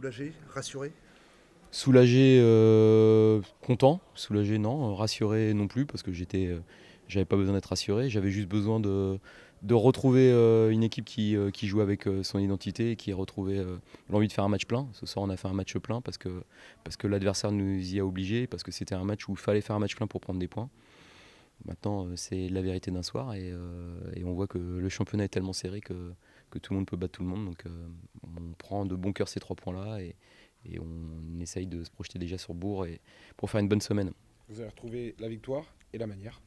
Soulagé, rassuré? Soulagé, content. Soulagé, non. Rassuré non plus, parce que j'avais pas besoin d'être rassuré. J'avais juste besoin de retrouver une équipe qui joue avec son identité et qui a retrouvé l'envie de faire un match plein. Ce soir, on a fait un match plein parce que l'adversaire nous y a obligés, parce que c'était un match où il fallait faire un match plein pour prendre des points. Maintenant, c'est la vérité d'un soir et on voit que le championnat est tellement serré que tout le monde peut battre tout le monde. Donc, on prend de bon cœur ces 3 points-là et on essaye de se projeter déjà sur Bourg pour faire une bonne semaine. Vous avez retrouvé la victoire et la manière.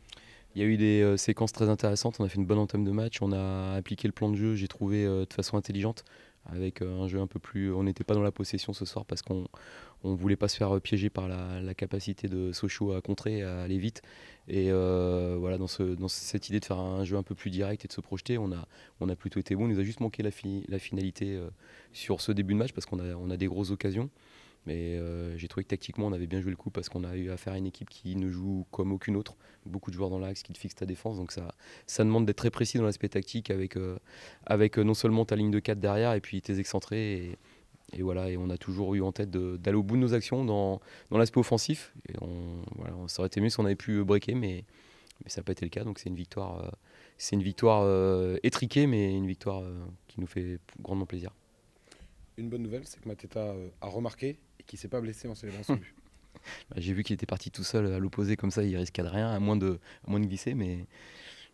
Il y a eu des séquences très intéressantes, on a fait une bonne entame de match, on a appliqué le plan de jeu, j'ai trouvé de façon intelligente, avec un jeu un peu plus... On n'était pas dans la possession ce soir parce qu'on ne voulait pas se faire piéger par la capacité de Sochaux à contrer, à aller vite. Et voilà, dans cette idée de faire un jeu un peu plus direct et de se projeter, on a plutôt été bon. Il nous a juste manqué la finalité sur ce début de match parce qu'on a des grosses occasions. Mais j'ai trouvé que tactiquement, on avait bien joué le coup parce qu'on a eu affaire à une équipe qui ne joue comme aucune autre. Beaucoup de joueurs dans l'axe qui te fixent ta défense. Donc ça demande d'être très précis dans l'aspect tactique avec non seulement ta ligne de 4 derrière et puis tes excentrés. Et voilà, et on a toujours eu en tête d'aller au bout de nos actions dans l'aspect offensif. Et voilà, ça aurait été mieux si on avait pu breaker, mais ça n'a pas été le cas. Donc c'est une victoire étriquée, mais une victoire qui nous fait grandement plaisir. Une bonne nouvelle, c'est que Mateta a remarqué et qu'il ne s'est pas blessé en célébrant son but. Bah, j'ai vu qu'il était parti tout seul à l'opposé, comme ça il risquait de rien, à moins de glisser. Mais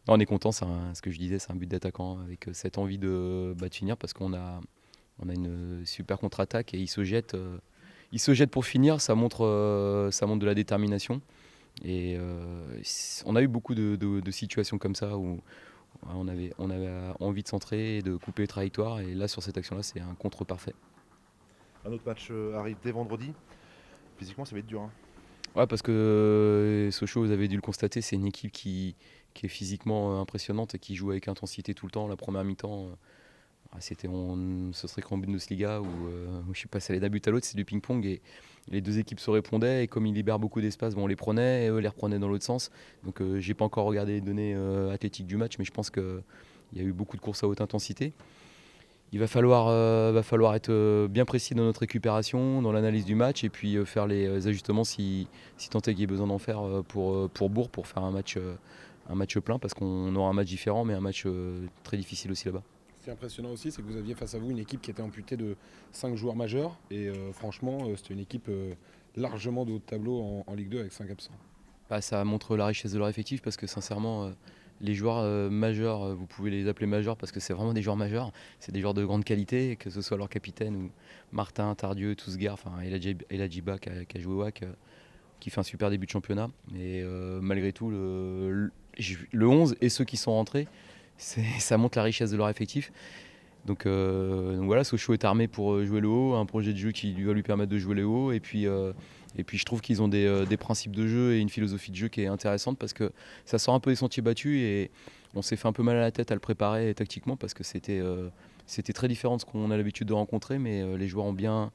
non, on est content, ce que je disais, c'est un but d'attaquant avec cette envie de finir parce qu'on a une super contre-attaque et il se jette pour finir, ça montre de la détermination. Et on a eu beaucoup de situations comme ça où on avait envie de centrer et de couper les trajectoires. Et là, sur cette action-là, c'est un contre parfait. Un autre match arrive dès vendredi. Physiquement, ça va être dur, hein. Ouais, parce que Sochaux, vous avez dû le constater, c'est une équipe qui est physiquement impressionnante et qui joue avec intensité tout le temps. La première mi-temps, ce serait qu'en Bundesliga où je sais pas, ça allait d'un but à l'autre, c'est du ping-pong et les deux équipes se répondaient et comme ils libèrent beaucoup d'espace, on les prenait et eux les reprenaient dans l'autre sens. Donc j'ai pas encore regardé les données athlétiques du match, mais je pense qu'il y a eu beaucoup de courses à haute intensité. Il va falloir être bien précis dans notre récupération, dans l'analyse du match et puis faire les ajustements si tant est qu'il y ait besoin d'en faire pour Bourg, pour faire un match plein parce qu'on aura un match différent mais un match très difficile aussi là-bas. Ce qui est impressionnant aussi, c'est que vous aviez face à vous une équipe qui était amputée de 5 joueurs majeurs. Et franchement, c'était une équipe largement de haut de tableau en Ligue 2 avec 5 absents. Bah, ça montre la richesse de leur effectif parce que sincèrement, les joueurs majeurs, vous pouvez les appeler majeurs parce que c'est vraiment des joueurs majeurs. C'est des joueurs de grande qualité, que ce soit leur capitaine ou Martin, Tardieu, Tousgar, enfin Eladjiba qui a joué au WAC, qui fait un super début de championnat. Mais malgré tout, le 11 et ceux qui sont rentrés, ça montre la richesse de leur effectif. Donc voilà, Sochaux est armé pour jouer le haut, un projet de jeu qui va lui permettre de jouer le haut. Et puis je trouve qu'ils ont des principes de jeu et une philosophie de jeu qui est intéressante parce que ça sort un peu des sentiers battus et on s'est fait un peu mal à la tête à le préparer tactiquement parce que c'était très différent de ce qu'on a l'habitude de rencontrer, mais les joueurs ont bien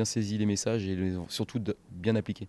saisi les messages et les ont surtout bien appliqués.